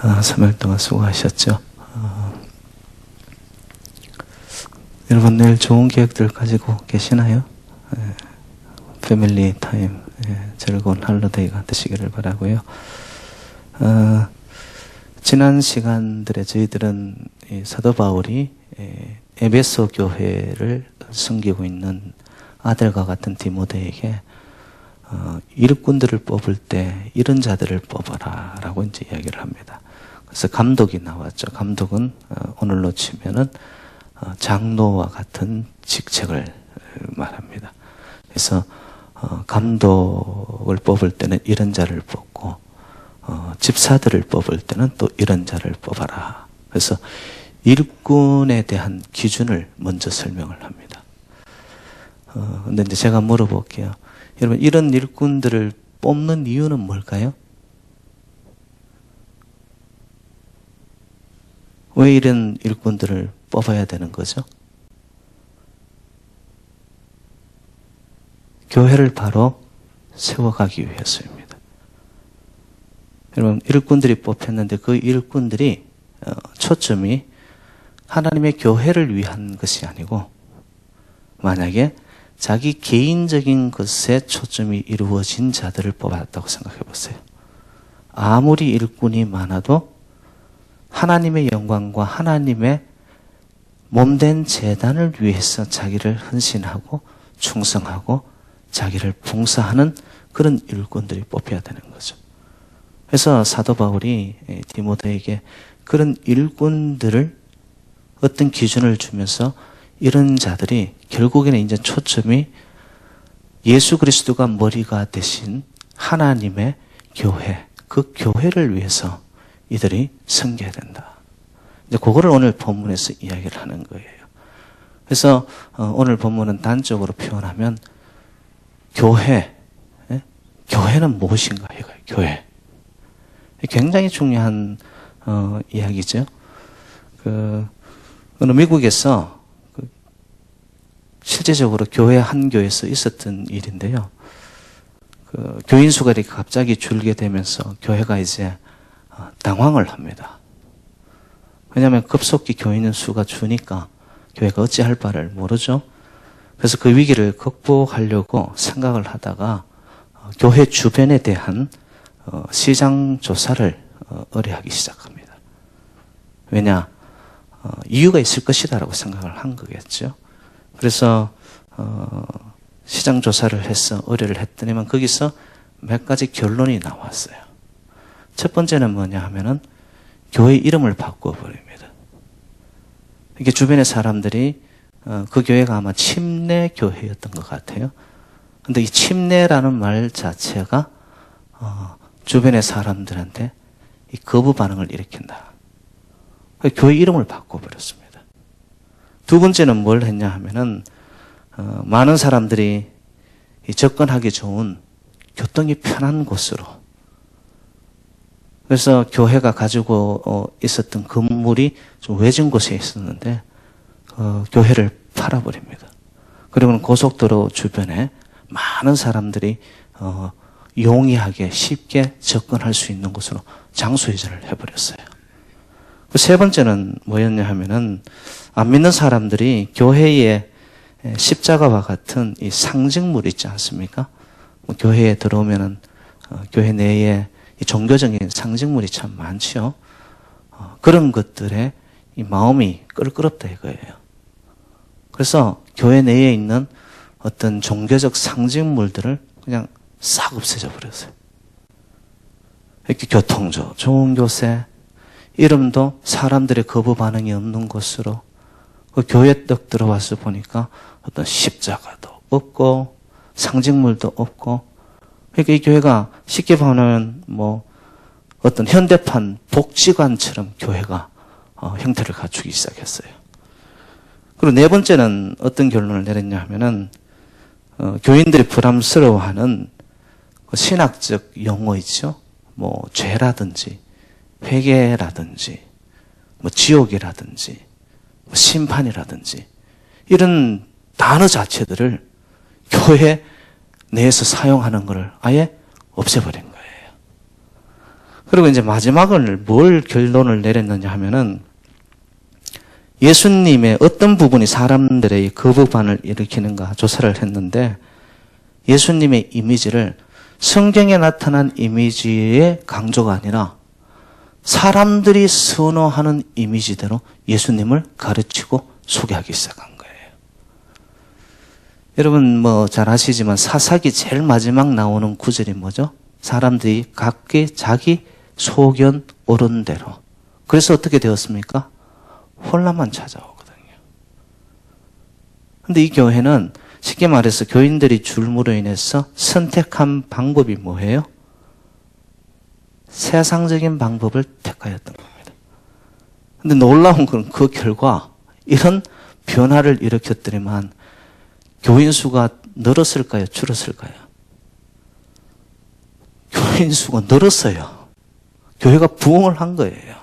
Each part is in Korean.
3일 동안 수고하셨죠. 여러분 내일 좋은 계획들 가지고 계시나요? 패밀리 타임, 즐거운 할로데이가 되시기를 바라고요. 지난 시간들에 저희들은 사도 바울이 에베소 교회를 섬기고 있는 아들과 같은 디모데에게 일꾼들을 뽑을 때 이런 자들을 뽑아라 라고 이제 이야기를 합니다. 그래서 감독이 나왔죠. 감독은 오늘로 치면은 장로와 같은 직책을 말합니다. 그래서 감독을 뽑을 때는 이런 자를 뽑고 집사들을 뽑을 때는 또 이런 자를 뽑아라. 그래서 일꾼에 대한 기준을 먼저 설명을 합니다. 근데 이제 제가 물어볼게요. 여러분 이런 일꾼들을 뽑는 이유는 뭘까요? 왜 이런 일꾼들을 뽑아야 되는 거죠? 교회를 바로 세워가기 위해서입니다. 여러분 일꾼들이 뽑혔는데 그 일꾼들이 초점이 하나님의 교회를 위한 것이 아니고 만약에 자기 개인적인 것에 초점이 이루어진 자들을 뽑았다고 생각해 보세요. 아무리 일꾼이 많아도 하나님의 영광과 하나님의 몸된 제단을 위해서 자기를 헌신하고 충성하고 자기를 봉사하는 그런 일꾼들이 뽑혀야 되는 거죠. 그래서 사도 바울이 디모데에게 그런 일꾼들을 어떤 기준을 주면서 이런 자들이 결국에는 이제 초점이 예수 그리스도가 머리가 되신 하나님의 교회, 그 교회를 위해서 이들이 섬겨야 된다. 이제 그거를 오늘 본문에서 이야기를 하는 거예요. 그래서 오늘 본문은 단적으로 표현하면 교회, 교회는 무엇인가 이거예요. 교회. 굉장히 중요한 이야기죠. 어느 미국에서 실제적으로 교회 한 교회에서 있었던 일인데요. 교인 수가 이렇게 갑자기 줄게 되면서 교회가 이제 당황을 합니다. 왜냐하면 급속히 교인 수가 주니까 교회가 어찌할 바를 모르죠. 그래서 그 위기를 극복하려고 생각을 하다가 교회 주변에 대한 시장 조사를 의뢰하기 시작합니다. 왜냐? 이유가 있을 것이다라고 생각을 한 거겠죠. 그래서 시장 조사를 해서 의뢰를 했더니만 거기서 몇 가지 결론이 나왔어요. 첫 번째는 뭐냐 하면은 교회 이름을 바꿔버립니다. 이게 주변의 사람들이 그 교회가 아마 침례 교회였던 것 같아요. 근데 이 침례라는 말 자체가 주변의 사람들한테 이 거부 반응을 일으킨다. 교회 이름을 바꿔버렸습니다. 두 번째는 뭘 했냐 하면은 많은 사람들이 접근하기 좋은 교통이 편한 곳으로, 그래서 교회가 가지고 있었던 건물이 좀 외진 곳에 있었는데 교회를 팔아버립니다. 그리고는 고속도로 주변에 많은 사람들이 용이하게 쉽게 접근할 수 있는 곳으로 장소 이전을 해버렸어요. 세 번째는 뭐였냐 하면은 안 믿는 사람들이 교회에 십자가와 같은 이 상징물 있지 않습니까? 교회에 들어오면은 교회 내에 이 종교적인 상징물이 참 많죠. 그런 것들에 이 마음이 껄끄럽다 이거예요. 그래서 교회 내에 있는 어떤 종교적 상징물들을 그냥 싹 없애져 버렸어요. 이렇게 교통조, 좋은 교세, 이름도 사람들의 거부 반응이 없는 곳으로, 그 교회 떡 들어와서 보니까 어떤 십자가도 없고 상징물도 없고, 그러니까 이 교회가 쉽게 보면 뭐 어떤 현대판 복지관처럼 교회가 형태를 갖추기 시작했어요. 그리고 네 번째는 어떤 결론을 내렸냐 하면은 교인들이 부담스러워하는 신학적 용어 있죠. 뭐 죄라든지 회개라든지 뭐 지옥이라든지 뭐 심판이라든지 이런 단어 자체들을 교회 내에서 사용하는 것을 아예 없애버린 거예요. 그리고 이제 마지막을 뭘 결론을 내렸느냐 하면은 예수님의 어떤 부분이 사람들의 거부반을 일으키는가 조사를 했는데 예수님의 이미지를 성경에 나타난 이미지의 강조가 아니라 사람들이 선호하는 이미지대로 예수님을 가르치고 소개하기 시작한 거예요. 여러분 뭐 잘 아시지만 사사기 제일 마지막 나오는 구절이 뭐죠? 사람들이 각기 자기 소견 옳은 대로. 그래서 어떻게 되었습니까? 혼란만 찾아오거든요. 근데 이 교회는 쉽게 말해서 교인들이 줄무로 인해서 선택한 방법이 뭐예요? 세상적인 방법을 택하였던 겁니다. 근데 놀라운 건 그 결과 이런 변화를 일으켰더니만 교인 수가 늘었을까요? 줄었을까요? 교인 수가 늘었어요. 교회가 부흥을 한 거예요.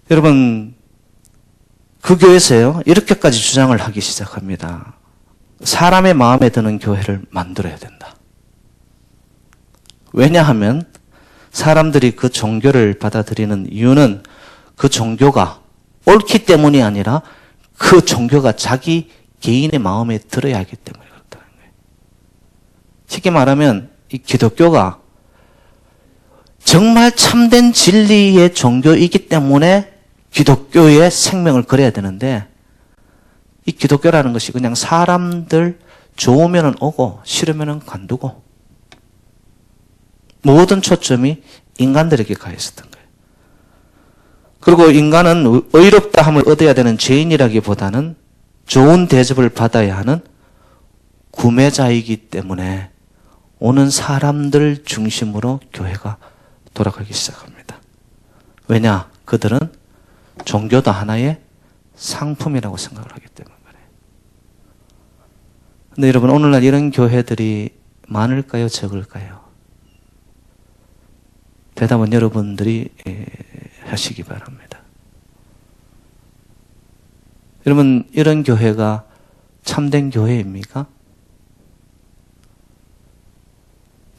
여러분 그 교회에서요 이렇게까지 주장을 하기 시작합니다. 사람의 마음에 드는 교회를 만들어야 된다. 왜냐하면 사람들이 그 종교를 받아들이는 이유는 그 종교가 옳기 때문이 아니라 그 종교가 자기 개인의 마음에 들어야 하기 때문에 그렇다는 거예요. 쉽게 말하면 이 기독교가 정말 참된 진리의 종교이기 때문에 기독교의 생명을 걸어야 되는데 이 기독교라는 것이 그냥 사람들 좋으면 오고 싫으면 관두고 모든 초점이 인간들에게 가 있었던 거예요. 그리고 인간은 의롭다함을 얻어야 되는 죄인이라기보다는 좋은 대접을 받아야 하는 구매자이기 때문에 오는 사람들 중심으로 교회가 돌아가기 시작합니다. 왜냐? 그들은 종교도 하나의 상품이라고 생각을 하기 때문에 그래요. 근데 여러분 오늘날 이런 교회들이 많을까요? 적을까요? 대답은 여러분들이 하시기 바랍니다. 여러분 이런 교회가 참된 교회입니까?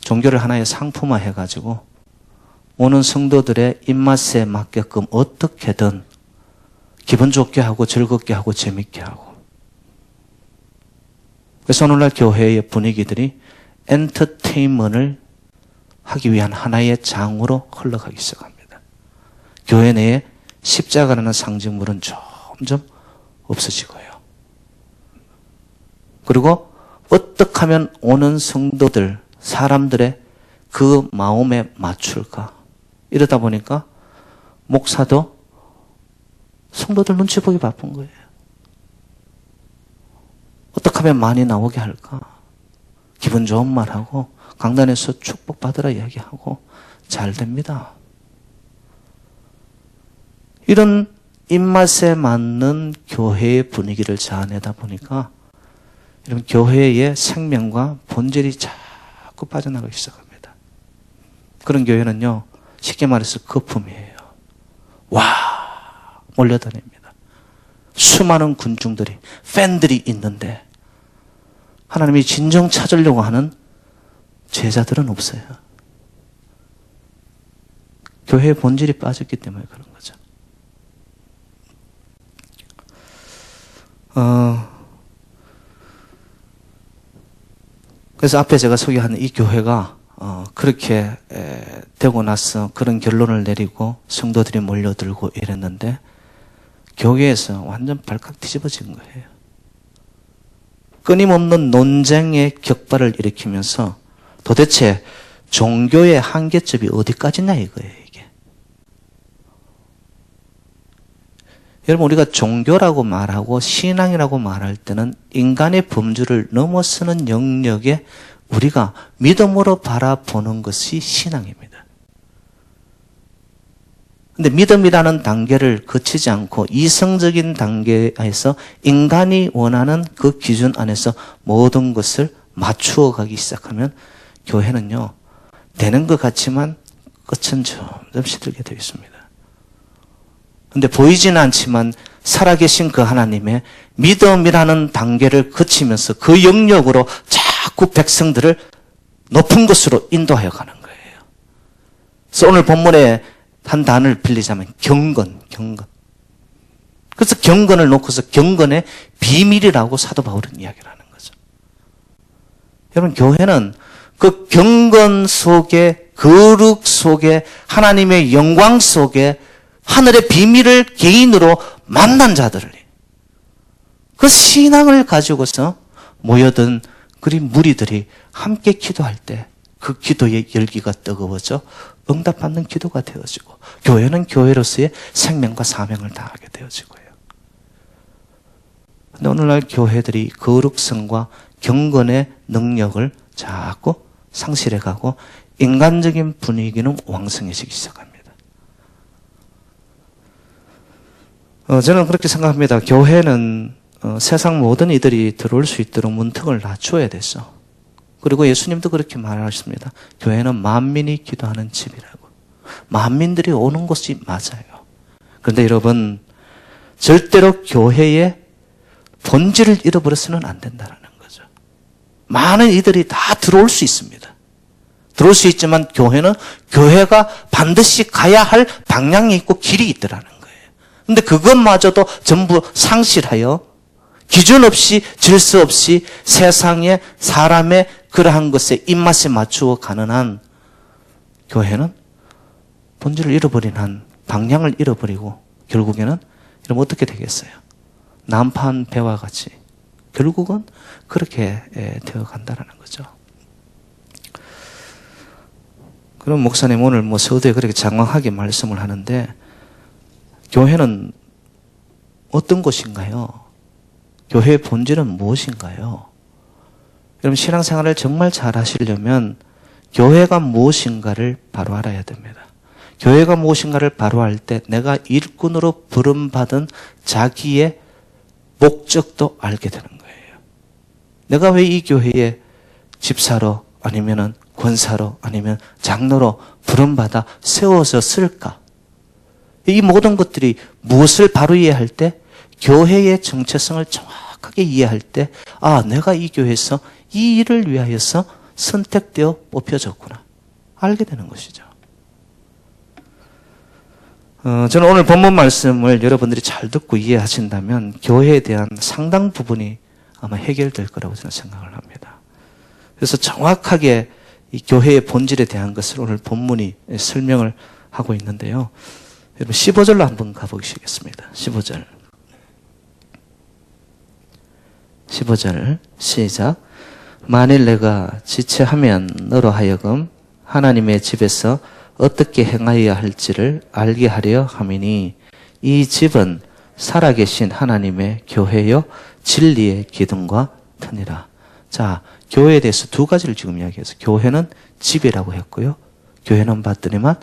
종교를 하나의 상품화 해가지고 오는 성도들의 입맛에 맞게끔 어떻게든 기분 좋게 하고 즐겁게 하고 재밌게 하고. 그래서 오늘날 교회의 분위기들이 엔터테인먼트를 하기 위한 하나의 장으로 흘러가기 시작합니다. 교회 내에 십자가라는 상징물은 점점 없어지고요. 그리고 어떻게 하면 오는 성도들, 사람들의 그 마음에 맞출까? 이러다 보니까 목사도 성도들 눈치 보기 바쁜 거예요. 어떻게 하면 많이 나오게 할까? 기분 좋은 말하고 강단에서 축복받으라 이야기하고 잘 됩니다. 이런 입맛에 맞는 교회의 분위기를 자아내다 보니까 이런 교회의 생명과 본질이 자꾸 빠져나가기 시작합니다. 그런 교회는요, 쉽게 말해서 거품이에요. 와! 몰려다닙니다. 수많은 군중들이, 팬들이 있는데 하나님이 진정 찾으려고 하는 제자들은 없어요. 교회의 본질이 빠졌기 때문에 그런 거죠. 그래서 앞에 제가 소개한 이 교회가 그렇게 되고 나서 그런 결론을 내리고 성도들이 몰려들고 이랬는데 교회에서 완전 발칵 뒤집어진 거예요. 끊임없는 논쟁의 격발을 일으키면서 도대체 종교의 한계점이 어디까지냐 이거예요, 이게. 여러분, 우리가 종교라고 말하고 신앙이라고 말할 때는 인간의 범주를 넘어서는 영역에 우리가 믿음으로 바라보는 것이 신앙입니다. 근데 믿음이라는 단계를 거치지 않고 이성적인 단계에서 인간이 원하는 그 기준 안에서 모든 것을 맞추어 가기 시작하면 교회는요, 되는 것 같지만 끝은 점점 시들게 되어 있습니다. 근데 보이지는 않지만 살아계신 그 하나님의 믿음이라는 단계를 거치면서 그 영역으로 자꾸 백성들을 높은 곳으로 인도하여 가는 거예요. 그래서 오늘 본문에 한 단어를 빌리자면 경건. 그래서 경건을 놓고서 경건의 비밀이라고 사도 바울은 이야기를 하는 거죠. 여러분, 교회는 그 경건 속에, 거룩 속에, 하나님의 영광 속에 하늘의 비밀을 개인으로 만난 자들을, 그 신앙을 가지고서 모여든 그리 무리들이 함께 기도할 때 그 기도의 열기가 뜨거워져 응답받는 기도가 되어지고, 교회는 교회로서의 생명과 사명을 다하게 되어지고요. 근데 오늘날 교회들이 거룩성과 경건의 능력을 자꾸 상실해가고 인간적인 분위기는 왕성해지기 시작합니다. 저는 그렇게 생각합니다. 교회는 세상 모든 이들이 들어올 수 있도록 문턱을 낮춰야 되죠. 그리고 예수님도 그렇게 말하셨습니다. 교회는 만민이 기도하는 집이라고. 만민들이 오는 곳이 맞아요. 그런데 여러분, 절대로 교회의 본질을 잃어버려서는 안 된다는 거죠. 많은 이들이 다 들어올 수 있습니다. 들어올 수 있지만 교회는 교회가 반드시 가야 할 방향이 있고 길이 있더라는 거예요. 그런데 그것마저도 전부 상실하여 기준 없이 질서 없이 세상의 사람의 그러한 것에 입맛에 맞추어 가는 한 교회는 본질을 잃어버린 한 방향을 잃어버리고 결국에는 이러면 어떻게 되겠어요? 난파한 배와 같이 결국은 그렇게 되어 간다는 거죠. 그럼 목사님 오늘 서두에 그렇게 장황하게 말씀을 하는데 교회는 어떤 것인가요? 교회의 본질은 무엇인가요? 여러분, 신앙생활을 정말 잘 하시려면 교회가 무엇인가를 바로 알아야 됩니다. 교회가 무엇인가를 바로 알 때 내가 일꾼으로 부름받은 자기의 목적도 알게 되는 거예요. 내가 왜 이 교회에 집사로 아니면 권사로 아니면 장로로 부름받아 세워졌을까? 이 모든 것들이 무엇을 바로 이해할 때 교회의 정체성을 정확하게 이해할 때 내가 이 교회에서 이 일을 위하여서 선택되어 뽑혀졌구나 알게 되는 것이죠. 저는 오늘 본문 말씀을 여러분들이 잘 듣고 이해하신다면 교회에 대한 상당 부분이 아마 해결될 거라고 저는 생각을 합니다. 그래서 정확하게 이 교회의 본질에 대한 것을 오늘 본문이 설명을 하고 있는데요. 여러분 15절로 한번 가보시겠습니다. 15절 시작. 만일 내가 지체하면 너로 하여금 하나님의 집에서 어떻게 행하여야 할지를 알게 하려 함이니 이 집은 살아계신 하나님의 교회요 진리의 기둥과 터니라. 자, 교회에 대해서 두 가지를 지금 이야기해서 교회는 집이라고 했고요. 교회는 봤더니만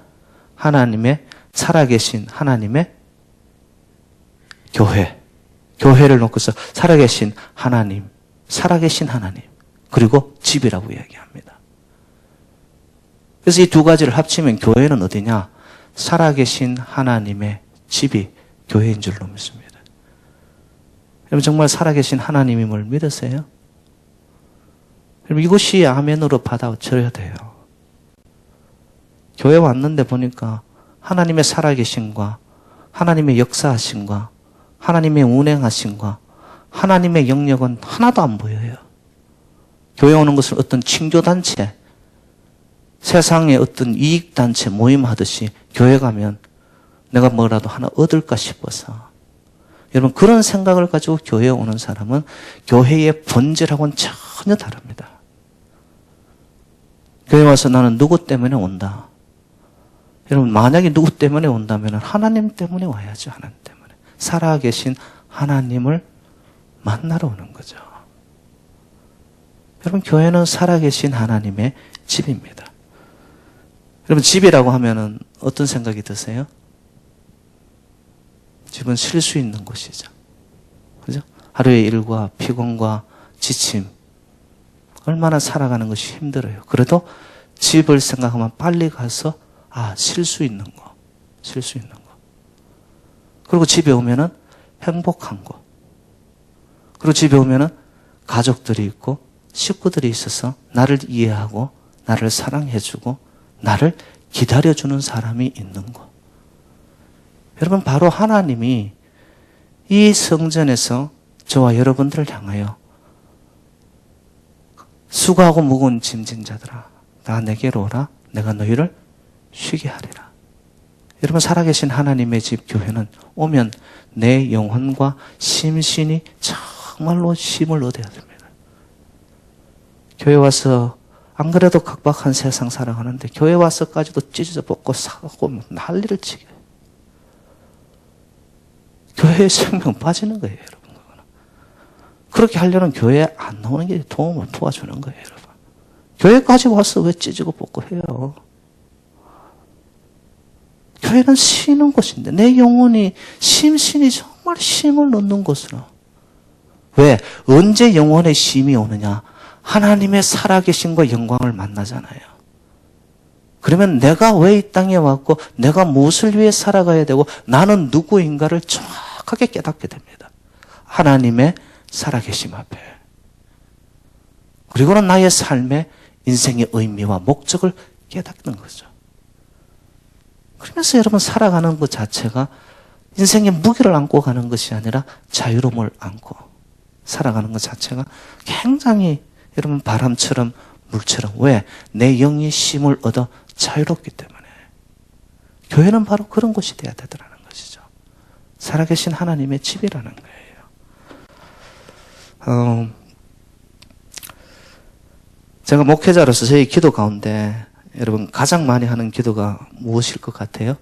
하나님의 살아계신 하나님의 교회를 놓고서 살아계신 하나님 그리고 집이라고 이야기합니다. 그래서 이 두 가지를 합치면 교회는 어디냐? 살아계신 하나님의 집이 교회인 줄로 믿습니다. 여러분 정말 살아계신 하나님임을 믿으세요? 여러분 이것이 아멘으로 받아들여야 돼요. 교회 왔는데 보니까 하나님의 살아계심과 하나님의 역사하심과 하나님의 운행하심과 하나님의 영역은 하나도 안 보여요. 교회 오는 것을 어떤 칭교단체, 세상의 어떤 이익단체 모임하듯이 교회 가면 내가 뭐라도 하나 얻을까 싶어서. 여러분 그런 생각을 가지고 교회에 오는 사람은 교회의 본질하고는 전혀 다릅니다. 교회 와서 나는 누구 때문에 온다. 여러분 만약에 누구 때문에 온다면 하나님 때문에 와야죠. 하나님 때문에. 살아계신 하나님을 만나러 오는 거죠. 여러분 교회는 살아계신 하나님의 집입니다. 여러분 집이라고 하면은 어떤 생각이 드세요? 집은 쉴 수 있는 곳이죠. 그죠? 하루의 일과 피곤과 지침 얼마나 살아가는 것이 힘들어요. 그래도 집을 생각하면 빨리 가서 쉴 수 있는 거. 그리고 집에 오면은 행복한 거. 그리고 집에 오면은 가족들이 있고 식구들이 있어서 나를 이해하고 나를 사랑해주고 나를 기다려주는 사람이 있는 것. 여러분, 바로 하나님이 이 성전에서 저와 여러분들을 향하여 수고하고 무거운 짐진 자들아, 나 내게로 오라. 내가 너희를 쉬게 하리라. 여러분, 살아계신 하나님의 집 교회는 오면 내 영혼과 심신이 정말로 쉼을 얻어야 됩니다. 교회 와서 안 그래도 각박한 세상 살아가는데 교회 와서까지도 찢어져 벗고 사고 난리를 치게. 교회의 생명 빠지는 거예요, 여러분. 그렇게 하려는 교회에 안 나오는 게 도움을 도와주는 거예요, 여러분. 교회까지 와서 왜 찢고 벗고 해요? 교회는 쉬는 곳인데 내 영혼이 심신이 정말 쉼을 얻는 곳으로. 왜? 언제 영혼의 쉼이 오느냐? 하나님의 살아계심과 영광을 만나잖아요. 그러면 내가 왜 이 땅에 왔고 내가 무엇을 위해 살아가야 되고 나는 누구인가를 정확하게 깨닫게 됩니다. 하나님의 살아계심 앞에. 그리고는 나의 삶의 인생의 의미와 목적을 깨닫는 거죠. 그러면서 여러분 살아가는 것 자체가 인생의 무게를 안고 가는 것이 아니라 자유로움을 안고 살아가는 것 자체가 굉장히 여러분 바람처럼 물처럼. 왜? 내 영이 쉼을 얻어 자유롭기 때문에. 교회는 바로 그런 곳이 되어야 되더라는 것이죠. 살아계신 하나님의 집이라는 거예요. 제가 목회자로서 저희 기도 가운데 여러분 가장 많이 하는 기도가 무엇일 것 같아요?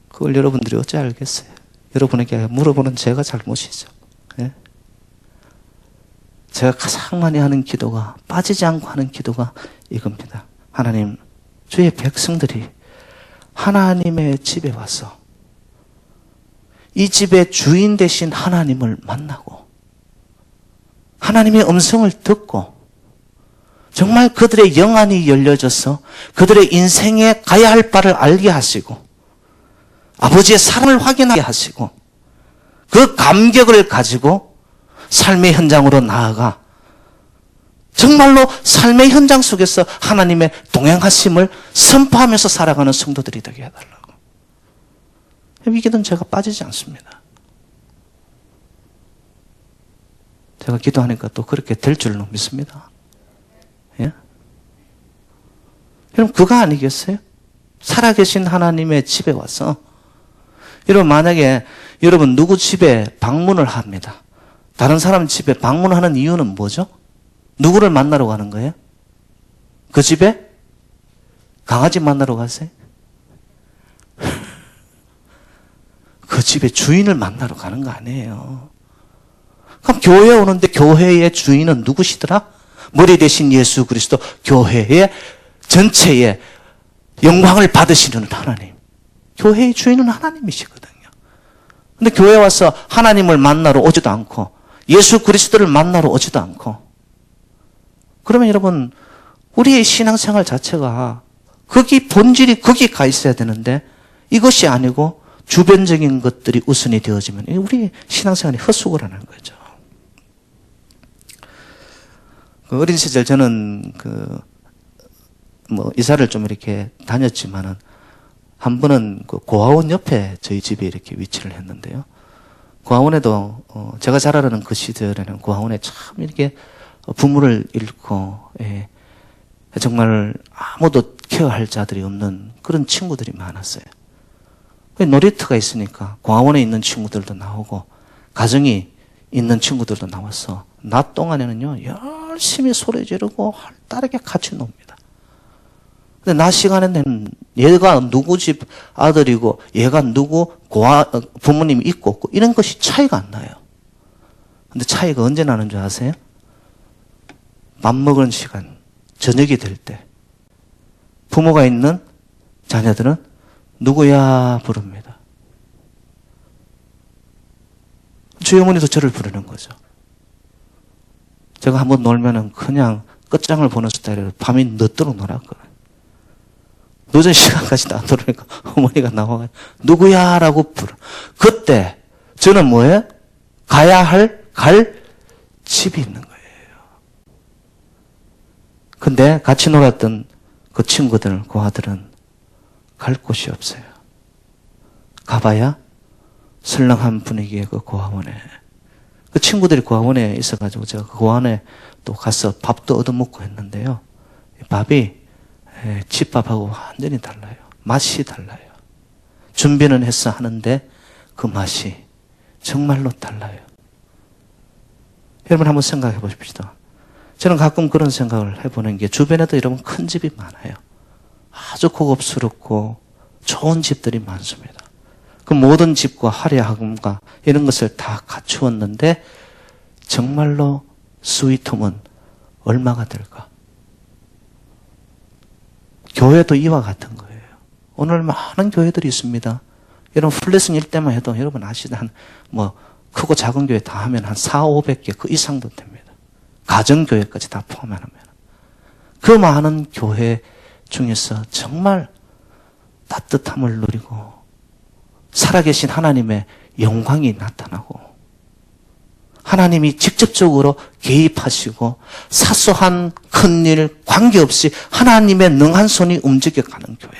그걸 여러분들이 어찌 알겠어요? 여러분에게 물어보는 제가 잘못이죠. 예? 제가 가장 많이 하는 기도가, 빠지지 않고 하는 기도가 이겁니다. 하나님, 주의 백성들이 하나님의 집에 와서 이 집의 주인 되신 하나님을 만나고 하나님의 음성을 듣고 정말 그들의 영안이 열려져서 그들의 인생에 가야 할 바를 알게 하시고 아버지의 사랑을 확인하게 하시고 그 감격을 가지고 삶의 현장으로 나아가 정말로 삶의 현장 속에서 하나님의 동행하심을 선포하면서 살아가는 성도들이 되게 해달라고. 이 기도는 제가 빠지지 않습니다. 제가 기도하니까 또 그렇게 될 줄로 믿습니다. 예? 여러분, 그거 아니겠어요? 살아계신 하나님의 집에 와서 여러분, 만약에 여러분 누구 집에 방문을 합니다. 다른 사람 집에 방문하는 이유는 뭐죠? 누구를 만나러 가는 거예요? 그 집에 강아지 만나러 가세요? 그 집의 주인을 만나러 가는 거 아니에요. 그럼 교회에 오는데 교회의 주인은 누구시더라? 머리 대신 예수 그리스도, 교회의 전체의 영광을 받으시는 하나님. 교회의 주인은 하나님이시거든요. 근데 교회에 와서 하나님을 만나러 오지도 않고 예수 그리스도를 만나러 오지도 않고, 그러면 여러분 우리의 신앙생활 자체가 거기 본질이 거기 가 있어야 되는데 이것이 아니고 주변적인 것들이 우선이 되어지면 우리 신앙생활이 헛수고를 하는 거죠. 그 어린 시절 저는 이사를 좀 이렇게 다녔지만은 한 번은 그 고아원 옆에 저희 집이 이렇게 위치를 했는데요. 고아원에도 제가 잘 알아는 그 시절에는 고아원에 참 이렇게 부모를 잃고 정말 아무도 케어할 자들이 없는 그런 친구들이 많았어요. 놀이터가 있으니까 고아원에 있는 친구들도 나오고 가정이 있는 친구들도 나와서 낮 동안에는요 열심히 소리 지르고 활달하게 같이 놉니다. 근데 낮 시간에는 얘가 누구 집 아들이고 얘가 누구 부모님이 있고 없고 이런 것이 차이가 안 나요. 근데 차이가 언제 나는 줄 아세요? 밥 먹은 시간, 저녁이 될 때 부모가 있는 자녀들은 누구야 부릅니다. 저희 어머니도 저를 부르는 거죠. 제가 한번 놀면은 그냥 끝장을 보는 스타일이라 밤이 늦도록 놀았거든요. 늦은 시간까지도 안 들어오니까 어머니가 나와가지고 누구야 라고 부르. 그때 저는 뭐예요? 갈 집이 있는 거예요. 근데 같이 놀았던 그 친구들, 그 아들은 갈 곳이 없어요. 가봐야 설렁한 분위기의 그 고아원에. 그 친구들이 고아원에 있어가지고 제가 그 고아원에 또 가서 밥도 얻어먹고 했는데요. 밥이 집밥하고 완전히 달라요. 맛이 달라요. 준비는 해서 하는데 그 맛이 정말로 달라요. 여러분 한번 생각해 보십시다. 저는 가끔 그런 생각을 해보는 게 주변에도 여러분 큰 집이 많아요. 아주 고급스럽고 좋은 집들이 많습니다. 그 모든 집과 화려함과 이런 것을 다 갖추었는데 정말로 스위트홈은 얼마가 될까? 교회도 이와 같은 거예요. 오늘 많은 교회들이 있습니다. 여러분 플레싱 일대만 해도 여러분 아시다 뭐 크고 작은 교회 다 하면 한 400~500개 그 이상도 됩니다. 가정교회까지 다 포함하면. 그 많은 교회 중에서 정말 따뜻함을 누리고 살아계신 하나님의 영광이 나타나고 하나님이 직접적으로 개입하시고 사소한 큰일 관계없이 하나님의 능한 손이 움직여가는 교회.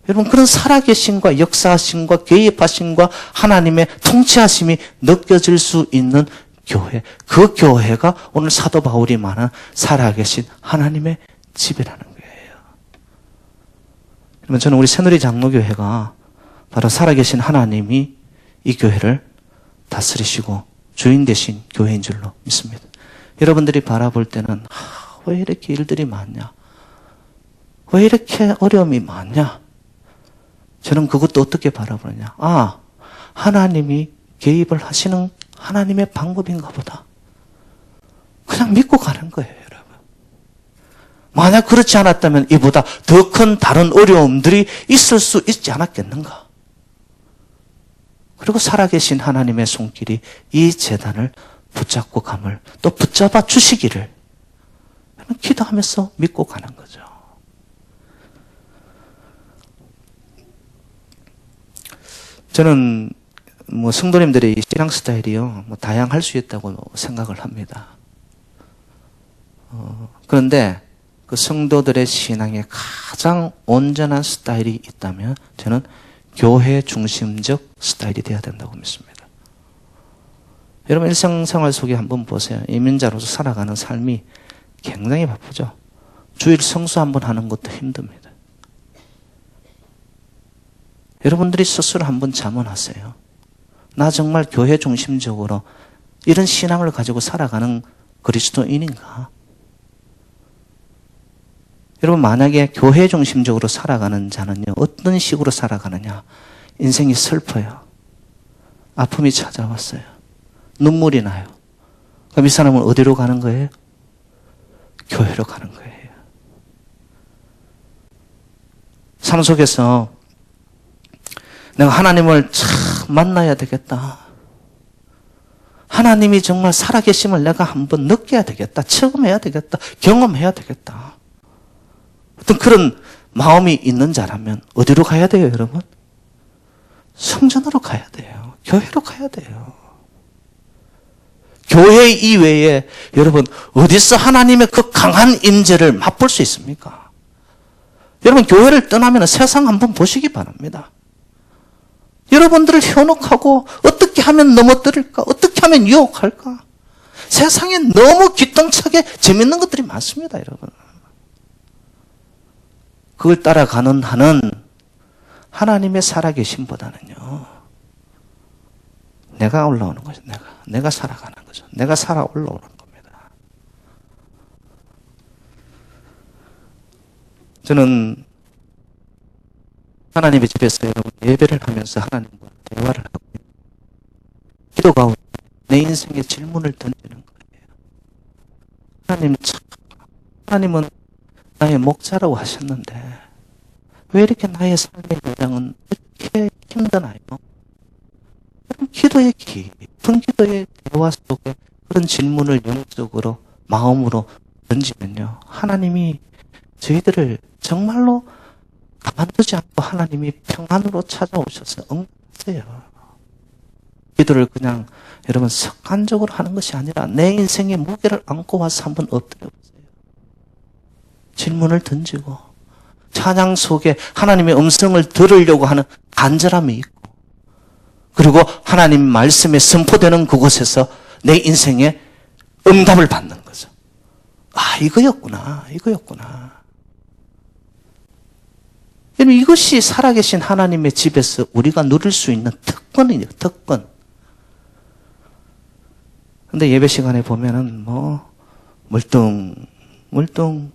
여러분 그런 살아계심과 역사하심과 개입하심과 하나님의 통치하심이 느껴질 수 있는 교회. 그 교회가 오늘 사도 바울이 말한 살아계신 하나님의 집이라는 거예요. 그러면 저는 우리 새누리 장로교회가 바로 살아계신 하나님이 이 교회를 다스리시고 주인 되신 교회인 줄로 믿습니다. 여러분들이 바라볼 때는 왜 이렇게 일들이 많냐? 왜 이렇게 어려움이 많냐? 저는 그것도 어떻게 바라보느냐? 하나님이 개입을 하시는 하나님의 방법인가 보다. 그냥 믿고 가는 거예요, 여러분. 만약 그렇지 않았다면 이보다 더 큰 다른 어려움들이 있을 수 있지 않았겠는가? 그리고 살아계신 하나님의 손길이 이 재단을 붙잡고 감을 또 붙잡아 주시기를 기도하면서 믿고 가는 거죠. 저는 성도님들의 신앙 스타일이요, 다양할 수 있다고 생각을 합니다. 그런데 그 성도들의 신앙에 가장 온전한 스타일이 있다면 저는 교회 중심적 스타일이 되어야 된다고 믿습니다. 여러분 일상생활 속에 한번 보세요. 이민자로서 살아가는 삶이 굉장히 바쁘죠. 주일 성수 한번 하는 것도 힘듭니다. 여러분들이 스스로 한번 자문하세요. 나 정말 교회 중심적으로 이런 신앙을 가지고 살아가는 그리스도인인가? 여러분 만약에 교회 중심적으로 살아가는 자는요, 어떤 식으로 살아가느냐? 인생이 슬퍼요. 아픔이 찾아왔어요. 눈물이 나요. 그럼 이 사람은 어디로 가는 거예요? 교회로 가는 거예요. 삶 속에서 내가 하나님을 참 만나야 되겠다. 하나님이 정말 살아계심을 내가 한번 느껴야 되겠다. 체험해야 되겠다. 경험해야 되겠다. 어떤 그런 마음이 있는 자라면 어디로 가야 돼요, 여러분? 성전으로 가야 돼요. 교회로 가야 돼요. 교회 이외에 여러분 어디서 하나님의 그 강한 임재를 맛볼 수 있습니까? 여러분 교회를 떠나면 세상 한번 보시기 바랍니다. 여러분들을 현혹하고 어떻게 하면 넘어뜨릴까? 어떻게 하면 유혹할까? 세상에 너무 기똥차게 재밌는 것들이 많습니다, 여러분. 그걸 따라가는 한은 하나님의 살아계심보다는요, 내가 올라오는 거죠. 내가 살아가는 거죠. 내가 살아 올라오는 겁니다. 저는 하나님의 집에서 여러분 예배를 하면서 하나님과 대화를 하고 기도 가운데 내 인생에 질문을 던지는 거예요. 하나님은 나의 목자라고 하셨는데 왜 이렇게 나의 삶의 여정은 이렇게 힘드나요? 기도의 깊은 기도의 대화 속에 그런 질문을 영적으로 마음으로 던지면요, 하나님이 저희들을 정말로 가만두지 않고 하나님이 평안으로 찾아오셔서 응답하세요. 기도를 그냥 여러분 습관적으로 하는 것이 아니라 내 인생의 무게를 안고 와서 한번 엎드려 보세요. 질문을 던지고 찬양 속에 하나님의 음성을 들으려고 하는 간절함이 있고 그리고 하나님 말씀에 선포되는 그곳에서 내 인생의 응답을 받는 거죠. 아, 이거였구나. 여러분, 이것이 살아계신 하나님의 집에서 우리가 누릴 수 있는 특권이에요, 특권. 근데 예배 시간에 보면은 멀뚱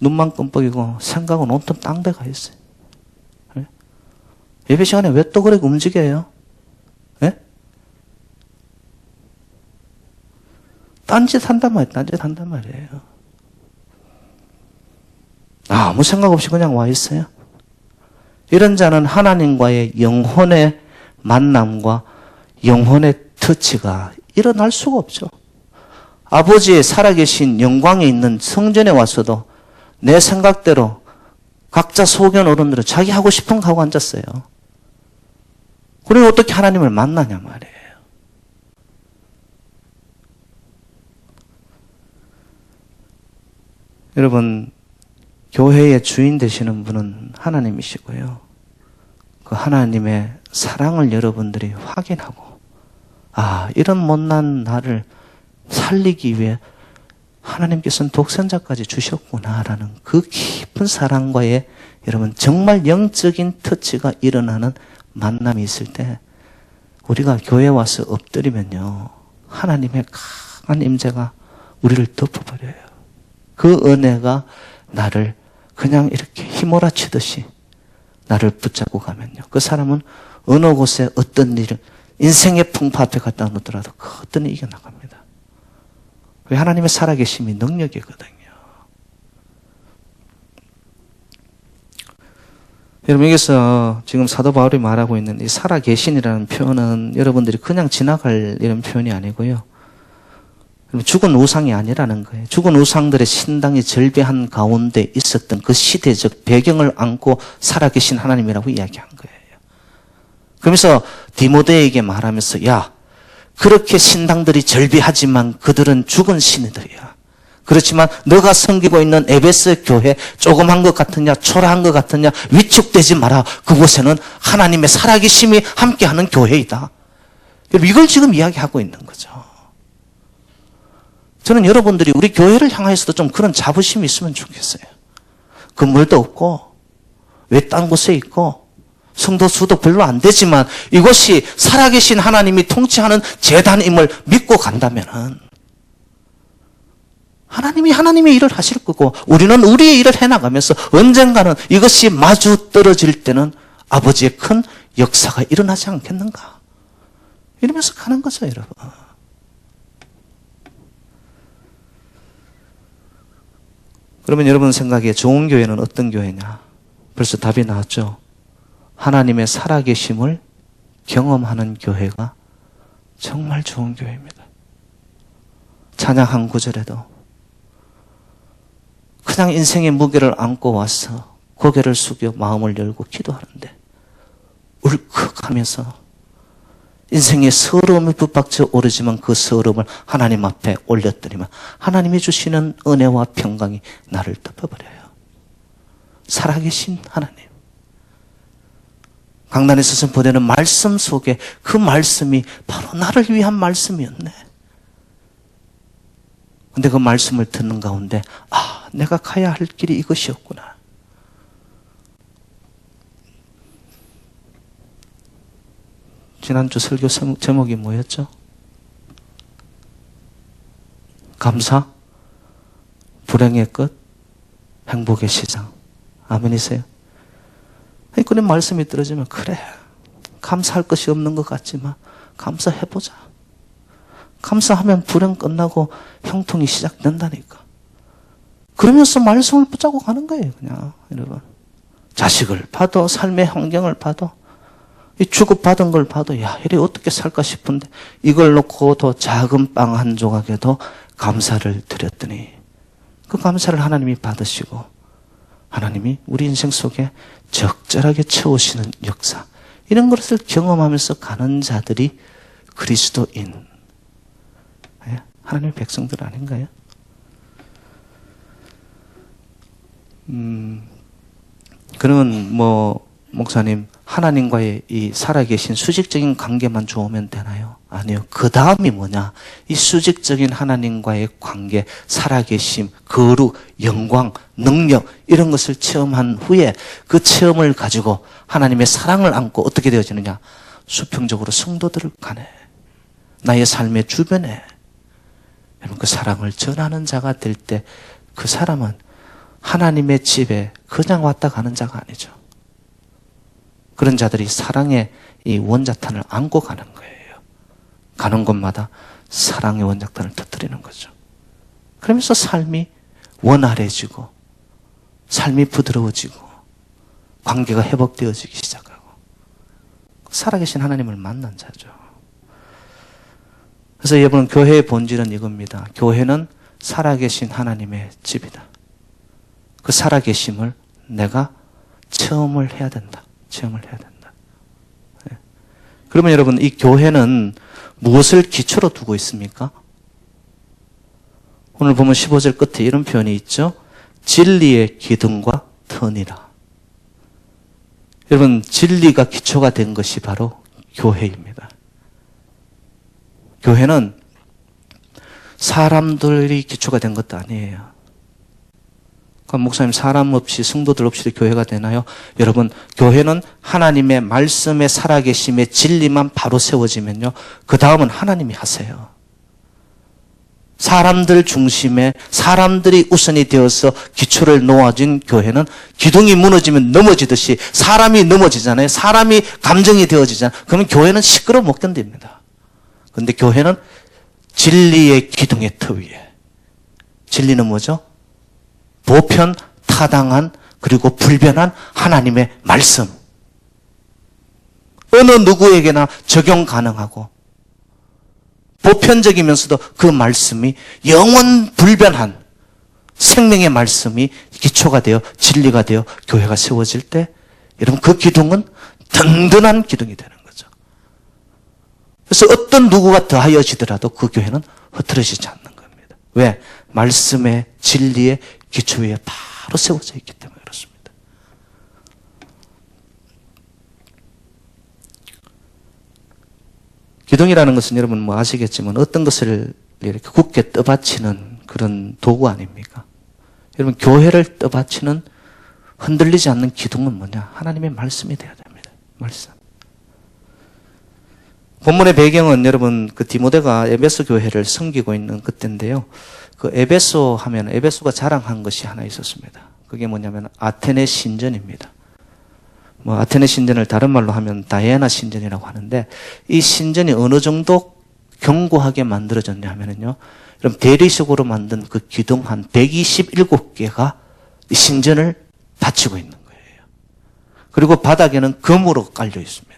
눈만 끔뻑이고 생각은 온통 딴 데 가 있어요. 예배 시간에 왜 또 그렇게 움직여요? 예? 딴짓 한단 말이에요. 아무 생각 없이 그냥 와 있어요. 이런 자는 하나님과의 영혼의 만남과 영혼의 터치가 일어날 수가 없죠. 아버지의 살아계신 영광에 있는 성전에 와서도 내 생각대로 각자 소견 어른들은 자기 하고 싶은 거 하고 앉았어요. 그러면 어떻게 하나님을 만나냐 말이에요. 여러분, 교회의 주인 되시는 분은 하나님이시고요. 그 하나님의 사랑을 여러분들이 확인하고, 아, 이런 못난 나를 살리기 위해 하나님께서는 독생자까지 주셨구나라는 그 깊은 사랑과의 여러분 정말 영적인 터치가 일어나는 만남이 있을 때 우리가 교회에 와서 엎드리면요, 하나님의 강한 임재가 우리를 덮어버려요. 그 은혜가 나를 그냥 이렇게 휘몰아치듯이 나를 붙잡고 가면요, 그 사람은 어느 곳에 어떤 일을 인생의 풍파 앞에 갖다 놓더라도 그 어떤 일이 이겨나갑니다. 왜? 하나님의 살아계심이 능력이거든요. 여러분, 여기서 지금 사도 바울이 말하고 있는 이 살아계신이라는 표현은 여러분들이 그냥 지나갈 이런 표현이 아니고요. 죽은 우상이 아니라는 거예요. 죽은 우상들의 신당이 절배한 가운데 있었던 그 시대적 배경을 안고 살아계신 하나님이라고 이야기한 거예요. 그러면서 디모데에게 말하면서, 야, 그렇게 신당들이 절비하지만 그들은 죽은 신들이야. 그렇지만 너가 섬기고 있는 에베소 교회 조그만 것 같으냐, 초라한 것 같으냐, 위축되지 마라. 그곳에는 하나님의 살아계심이 함께하는 교회이다. 이걸 지금 이야기하고 있는 거죠. 저는 여러분들이 우리 교회를 향해서도 좀 그런 자부심이 있으면 좋겠어요. 건물도 없고 외딴 곳에 있고 성도 수도 별로 안 되지만 이것이 살아계신 하나님이 통치하는 재단임을 믿고 간다면은 하나님이 하나님의 일을 하실 거고 우리는 우리의 일을 해나가면서 언젠가는 이것이 마주 떨어질 때는 아버지의 큰 역사가 일어나지 않겠는가, 이러면서 가는 거죠, 여러분. 그러면 여러분 생각에 좋은 교회는 어떤 교회냐? 벌써 답이 나왔죠. 하나님의 살아계심을 경험하는 교회가 정말 좋은 교회입니다. 찬양 한 구절에도 그냥 인생의 무게를 안고 와서 고개를 숙여 마음을 열고 기도하는데 울컥하면서 인생의 서러움이 붙박혀 오르지만 그 서러움을 하나님 앞에 올렸더니만 하나님이 주시는 은혜와 평강이 나를 덮어버려요. 살아계신 하나님. 강단에서 선포되는 말씀 속에 그 말씀이 바로 나를 위한 말씀이었네. 근데 그 말씀을 듣는 가운데, 아, 내가 가야 할 길이 이것이었구나. 지난주 설교 제목이 뭐였죠? 감사, 불행의 끝, 행복의 시작. 아멘이세요? 그런 말씀이 떨어지면, 그래, 감사할 것이 없는 것 같지만 감사해보자. 감사하면 불행 끝나고 형통이 시작된다니까. 그러면서 말씀을 붙잡고 가는 거예요, 그냥. 여러분, 자식을 봐도, 삶의 환경을 봐도, 이 주급받은 걸 봐도, 야, 이래 어떻게 살까 싶은데 이걸 놓고도 작은 빵 한 조각에도 감사를 드렸더니 그 감사를 하나님이 받으시고 하나님이 우리 인생 속에 적절하게 채우시는 역사, 이런 것을 경험하면서 가는 자들이 그리스도인, 하나님의 백성들 아닌가요? 그러면 목사님, 하나님과의 이 살아계신 수직적인 관계만 좋으면 되나요? 아니요. 그 다음이 뭐냐? 이 수직적인 하나님과의 관계, 살아계심, 거룩, 영광, 능력 이런 것을 체험한 후에 그 체험을 가지고 하나님의 사랑을 안고 어떻게 되어지느냐? 수평적으로 성도들을 간에 나의 삶의 주변에 여러분 그 사랑을 전하는 자가 될 때 그 사람은 하나님의 집에 그냥 왔다 가는 자가 아니죠. 그런 자들이 사랑의 이 원자탄을 안고 가는 거예요. 가는 곳마다 사랑의 원자탄을 터뜨리는 거죠. 그러면서 삶이 원활해지고 삶이 부드러워지고 관계가 회복되어지기 시작하고 살아계신 하나님을 만난 자죠. 그래서 여러분 교회의 본질은 이겁니다. 교회는 살아계신 하나님의 집이다. 그 살아계심을 내가 체험을 해야 된다. 체험을 해야 된다. 네. 그러면 여러분 이 교회는 무엇을 기초로 두고 있습니까? 오늘 보면 15절 끝에 이런 표현이 있죠. 진리의 기둥과 터니라. 여러분 진리가 기초가 된 것이 바로 교회입니다. 교회는 사람들이 기초가 된 것도 아니에요. 그럼 목사님 사람 없이 성도들 없이도 교회가 되나요? 여러분 교회는 하나님의 말씀의 살아계심의 진리만 바로 세워지면요. 그 다음은 하나님이 하세요. 사람들 중심에 사람들이 우선이 되어서 기초를 놓아진 교회는 기둥이 무너지면 넘어지듯이 사람이 넘어지잖아요. 사람이 감정이 되어지잖아요. 그러면 교회는 시끄러워 못 견딥니다. 그런데 교회는 진리의 기둥의 터 위에. 진리는 뭐죠? 보편, 타당한, 그리고 불변한 하나님의 말씀. 어느 누구에게나 적용 가능하고 보편적이면서도 그 말씀이 영원 불변한 생명의 말씀이 기초가 되어 진리가 되어 교회가 세워질 때 여러분 그 기둥은 든든한 기둥이 되는 거죠. 그래서 어떤 누구가 더하여지더라도 그 교회는 흐트러지지 않는 겁니다. 왜? 말씀의 진리의 기초 위에 바로 세워져 있기 때문에 그렇습니다. 기둥이라는 것은 여러분 아시겠지만 어떤 것을 이렇게 굳게 떠받치는 그런 도구 아닙니까? 여러분 교회를 떠받치는 흔들리지 않는 기둥은 뭐냐? 하나님의 말씀이 되어야 됩니다. 말씀. 본문의 배경은 여러분 그 디모데가 에베소 교회를 섬기고 있는 그때인데요. 그 에베소 하면 에베소가 자랑한 것이 하나 있었습니다. 그게 뭐냐면 아테네 신전입니다. 아테네 신전을 다른 말로 하면 다이애나 신전이라고 하는데 이 신전이 어느 정도 견고하게 만들어졌냐 하면은요. 그럼 대리석으로 만든 그 기둥 한 127개가 이 신전을 받치고 있는 거예요. 그리고 바닥에는 금으로 깔려 있습니다.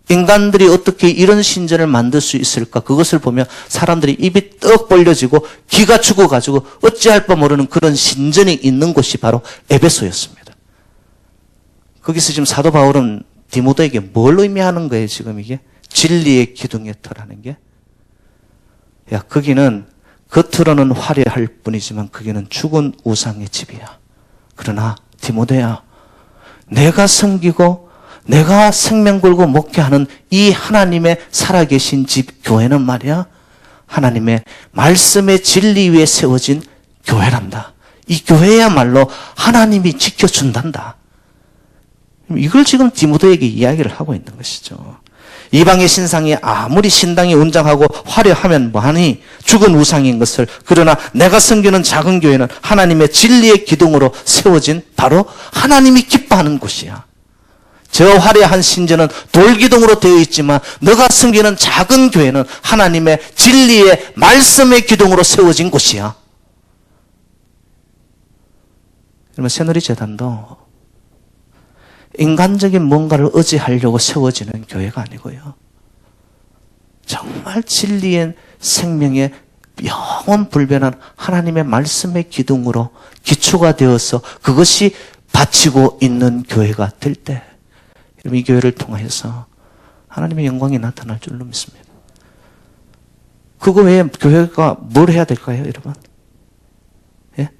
인간들이 어떻게 이런 신전을 만들 수 있을까? 그것을 보면 사람들이 입이 떡 벌려지고 기가 죽어가지고 어찌할 바 모르는 그런 신전이 있는 곳이 바로 에베소였습니다. 거기서 지금 사도 바울은 디모데에게 뭘 의미하는 거예요, 지금 이게? 진리의 기둥의 터라는 게? 야, 거기는 겉으로는 화려할 뿐이지만 거기는 죽은 우상의 집이야. 그러나 디모데야, 내가 섬기고 내가 생명 걸고 목회하는 이 하나님의 살아계신 집 교회는 말이야 하나님의 말씀의 진리 위에 세워진 교회란다. 이 교회야말로 하나님이 지켜준단다. 이걸 지금 디모데에게 이야기를 하고 있는 것이죠. 이방의 신상이 아무리 신당이 웅장하고 화려하면 뭐하니 죽은 우상인 것을, 그러나 내가 섬기는 작은 교회는 하나님의 진리의 기둥으로 세워진 바로 하나님이 기뻐하는 곳이야. 저 화려한 신전은 돌기둥으로 되어 있지만 너가 섬기는 작은 교회는 하나님의 진리의 말씀의 기둥으로 세워진 곳이야. 그러면 새누리재단도 인간적인 뭔가를 의지하려고 세워지는 교회가 아니고요. 정말 진리의 생명의 영원 불변한 하나님의 말씀의 기둥으로 기초가 되어서 그것이 바치고 있는 교회가 될 때 이 교회를 통해서 하나님의 영광이 나타날 줄로 믿습니다. 그거 외에 교회가 뭘 해야 될까요, 여러분? 예?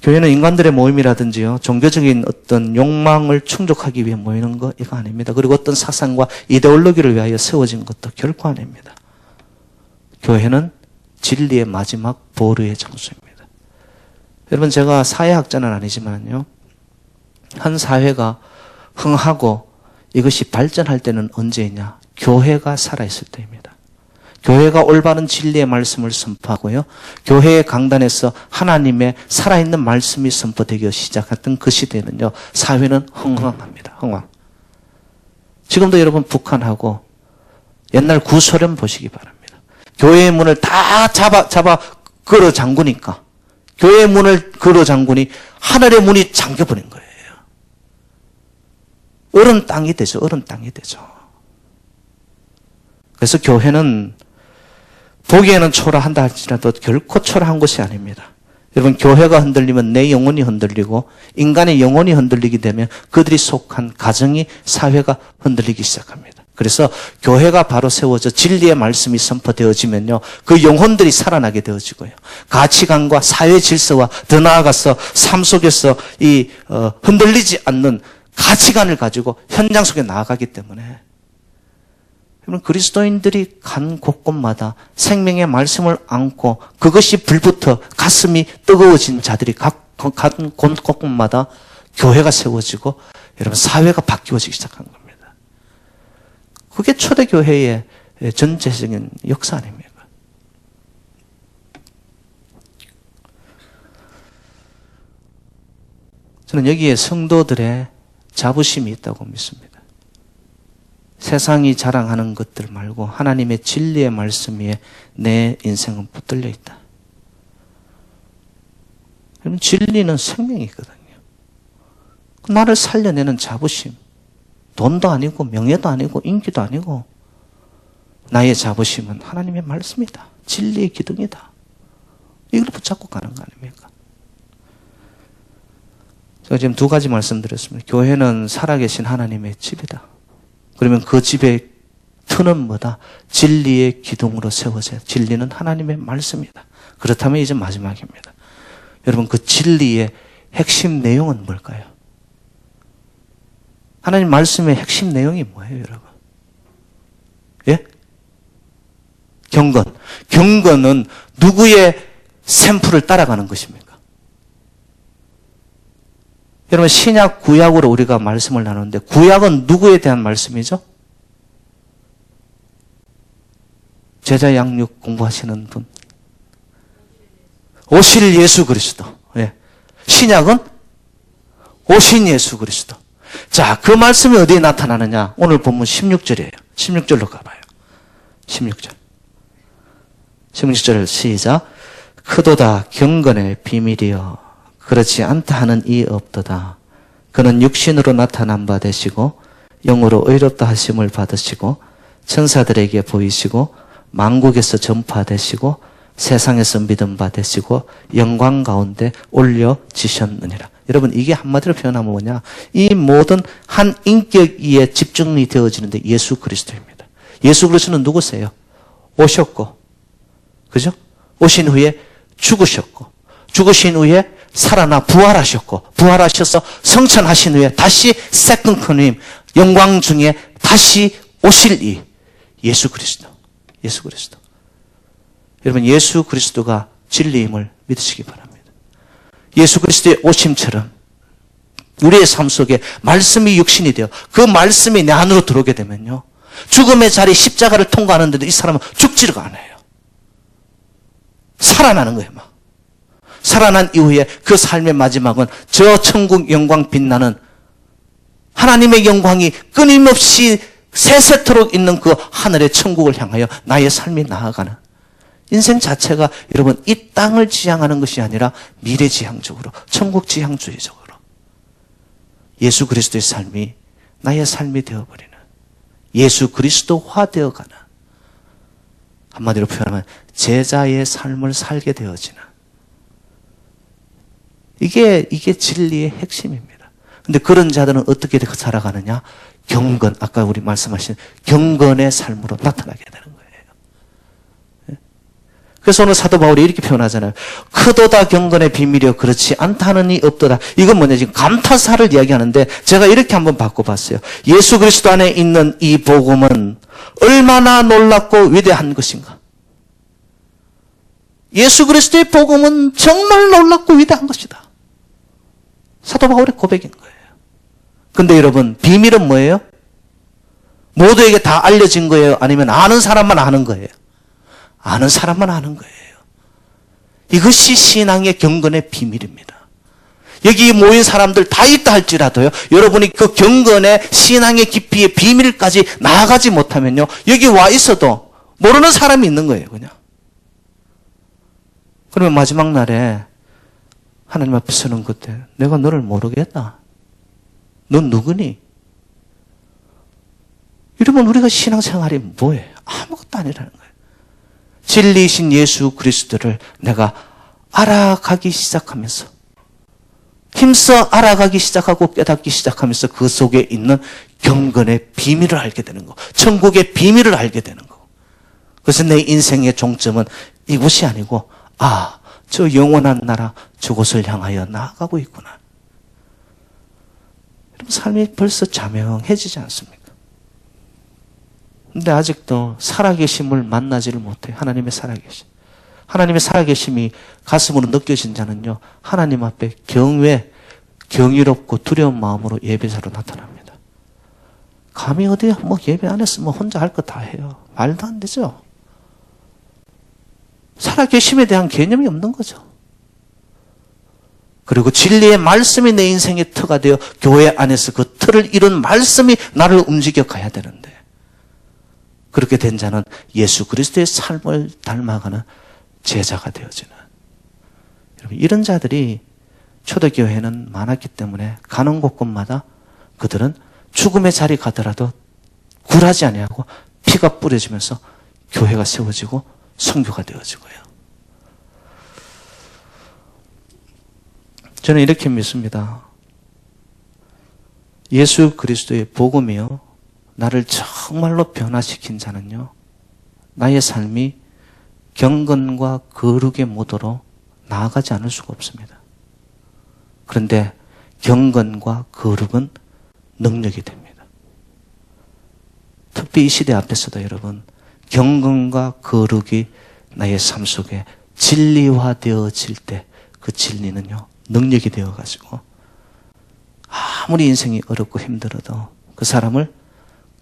교회는 인간들의 모임이라든지요, 종교적인 어떤 욕망을 충족하기 위해 모이는 거, 이거 아닙니다. 그리고 어떤 사상과 이데올로기를 위하여 세워진 것도 결코 아닙니다. 교회는 진리의 마지막 보루의 장소입니다. 여러분, 제가 사회학자는 아니지만요, 한 사회가 흥하고 이것이 발전할 때는 언제이냐? 교회가 살아있을 때입니다. 교회가 올바른 진리의 말씀을 선포하고요, 교회의 강단에서 하나님의 살아있는 말씀이 선포되기 시작했던 그 시대에는요, 사회는 흥황합니다. 흥황. 지금도 여러분 북한하고 옛날 구소련 보시기 바랍니다. 교회의 문을 다 잡아 걸어 잠그니까, 교회의 문을 걸어 잠그니 하늘의 문이 잠겨버린 거예요. 얼은 땅이 되죠. 얼은 땅이 되죠. 그래서 교회는 보기에는 초라한다 할지라도 결코 초라한 것이 아닙니다. 여러분, 교회가 흔들리면 내 영혼이 흔들리고 인간의 영혼이 흔들리게 되면 그들이 속한 가정이, 사회가 흔들리기 시작합니다. 그래서 교회가 바로 세워져 진리의 말씀이 선포되어지면요, 그 영혼들이 살아나게 되어지고요, 가치관과 사회 질서와 더 나아가서 삶 속에서 흔들리지 않는 가치관을 가지고 현장 속에 나아가기 때문에, 여러분, 그리스도인들이 간 곳곳마다 생명의 말씀을 안고 그것이 불붙어 가슴이 뜨거워진 자들이 간 곳곳마다 교회가 세워지고, 여러분, 사회가 바뀌어지기 시작한 겁니다. 그게 초대교회의 전체적인 역사 아닙니까? 저는 여기에 성도들의 자부심이 있다고 믿습니다. 세상이 자랑하는 것들 말고 하나님의 진리의 말씀 위에 내 인생은 붙들려 있다. 여러분, 진리는 생명이거든요. 나를 살려내는 자부심. 돈도 아니고 명예도 아니고 인기도 아니고, 나의 자부심은 하나님의 말씀이다. 진리의 기둥이다. 이걸 붙잡고 가는 거 아닙니까? 제가 지금 두 가지 말씀드렸습니다. 교회는 살아계신 하나님의 집이다. 그러면 그 집의 터는 뭐다? 진리의 기둥으로 세워져요. 진리는 하나님의 말씀이다. 그렇다면 이제 마지막입니다. 여러분, 그 진리의 핵심 내용은 뭘까요? 하나님 말씀의 핵심 내용이 뭐예요, 여러분? 예? 경건. 경건은 누구의 샘플을 따라가는 것입니까? 여러분, 신약, 구약으로 우리가 말씀을 나누는데, 구약은 누구에 대한 말씀이죠? 제자 양육 공부하시는 분. 오실 예수 그리스도. 예. 신약은 오신 예수 그리스도. 자, 그 말씀이 어디에 나타나느냐? 오늘 본문 16절이에요. 16절로 가봐요. 16절. 16절 시작. 크도다 경건의 비밀이여 그렇지 않다 하는 이 없도다. 그는 육신으로 나타난 바 되시고 영으로 의롭다 하심을 받으시고 천사들에게 보이시고 만국에서 전파되시고 세상에서 믿음 받으시고 영광 가운데 올려지셨느니라. 여러분, 이게 한마디로 표현하면 뭐냐? 이 모든 한 인격 위에 집중이 되어지는데 예수 그리스도입니다. 예수 그리스도는 누구세요? 오셨고, 그죠? 오신 후에 죽으셨고, 죽으신 후에 살아나 부활하셨고, 부활하셔서 성천하신 후에 다시 세컨 커님, 영광 중에 다시 오실 이 예수 그리스도. 예수 그리스도. 여러분, 예수 그리스도가 진리임을 믿으시기 바랍니다. 예수 그리스도의 오심처럼 우리의 삶 속에 말씀이 육신이 되어 그 말씀이 내 안으로 들어오게 되면요, 죽음의 자리 십자가를 통과하는데도 이 사람은 죽지를 않아요. 살아나는 거예요, 막. 살아난 이후에 그 삶의 마지막은 저 천국 영광 빛나는 하나님의 영광이 끊임없이 세세토록 있는 그 하늘의 천국을 향하여 나의 삶이 나아가는 인생 자체가 여러분 이 땅을 지향하는 것이 아니라 미래지향적으로 천국 지향주의적으로 예수 그리스도의 삶이 나의 삶이 되어버리는 예수 그리스도화 되어가는, 한마디로 표현하면 제자의 삶을 살게 되어지는, 이게 진리의 핵심입니다. 근데 그런 자들은 어떻게 살아가느냐? 경건, 아까 우리 말씀하신 경건의 삶으로 나타나게 되는 거예요. 그래서 오늘 사도 바울이 이렇게 표현하잖아요. 크도다 경건의 비밀이여 그렇지 않다느니 없도다. 이건 뭐냐, 지금 감탄사를 이야기하는데 제가 이렇게 한번 바꿔봤어요. 예수 그리스도 안에 있는 이 복음은 얼마나 놀랍고 위대한 것인가. 예수 그리스도의 복음은 정말 놀랍고 위대한 것이다. 사도 바울의 고백인 거예요. 근데 여러분, 비밀은 뭐예요? 모두에게 다 알려진 거예요? 아니면 아는 사람만 아는 거예요? 아는 사람만 아는 거예요. 이것이 신앙의 경건의 비밀입니다. 여기 모인 사람들 다 있다 할지라도요, 여러분이 그 경건의 신앙의 깊이의 비밀까지 나아가지 못하면요, 여기 와 있어도 모르는 사람이 있는 거예요, 그냥. 그러면 마지막 날에 하나님 앞에 서는 그때, 내가 너를 모르겠다. 넌 누구니? 이러면 우리가 신앙생활이 뭐예요? 아무것도 아니라는 거예요. 진리이신 예수 그리스도를 내가 알아가기 시작하면서, 힘써 알아가기 시작하고 깨닫기 시작하면서 그 속에 있는 경건의 비밀을 알게 되는 거, 천국의 비밀을 알게 되는 거. 그래서 내 인생의 종점은 이곳이 아니고, 아, 저 영원한 나라 저곳을 향하여 나아가고 있구나. 여러분, 삶이 벌써 자명해지지 않습니까? 근데 아직도 살아계심을 만나지를 못해요. 하나님의 살아계심. 하나님의 살아계심이 가슴으로 느껴진 자는요, 하나님 앞에 경외롭고 두려운 마음으로 예배자로 나타납니다. 감히 어디야, 뭐 예배 안 했으면 혼자 할 거 다 해요. 말도 안 되죠. 살아계심에 대한 개념이 없는 거죠. 그리고 진리의 말씀이 내 인생의 터가 되어 교회 안에서 그 틀을 이룬 말씀이 나를 움직여 가야 되는데, 그렇게 된 자는 예수 그리스도의 삶을 닮아가는 제자가 되어지는, 여러분, 이런 자들이 초대교회는 많았기 때문에 가는 곳곳마다 그들은 죽음의 자리 가더라도 굴하지 아니하고 피가 뿌려지면서 교회가 세워지고 선교가 되어지고요. 저는 이렇게 믿습니다. 예수 그리스도의 복음이요, 나를 정말로 변화시킨 자는요, 나의 삶이 경건과 거룩의 모도로 나아가지 않을 수가 없습니다. 그런데 경건과 거룩은 능력이 됩니다. 특히 이 시대 앞에서도 여러분, 경건과 거룩이 나의 삶 속에 진리화되어질 때 그 진리는요, 능력이 되어가지고 아무리 인생이 어렵고 힘들어도 그 사람을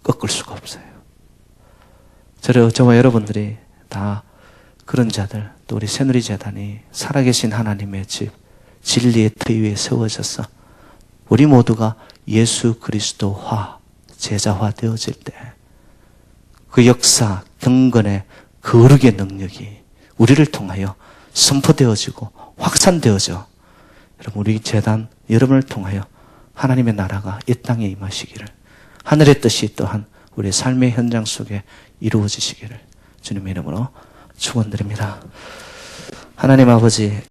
꺾을 수가 없어요. 저와 여러분들이 다 그런 자들, 또 우리 새누리재단이 살아계신 하나님의 집, 진리의 터 위에 세워져서 우리 모두가 예수 그리스도화, 제자화 되어질 때 그 역사, 경건의 거룩의 능력이 우리를 통하여 선포되어지고 확산되어져, 여러분, 우리 재단 여러분을 통하여 하나님의 나라가 이 땅에 임하시기를, 하늘의 뜻이 또한 우리의 삶의 현장 속에 이루어지시기를 주님의 이름으로 축원드립니다. 하나님 아버지,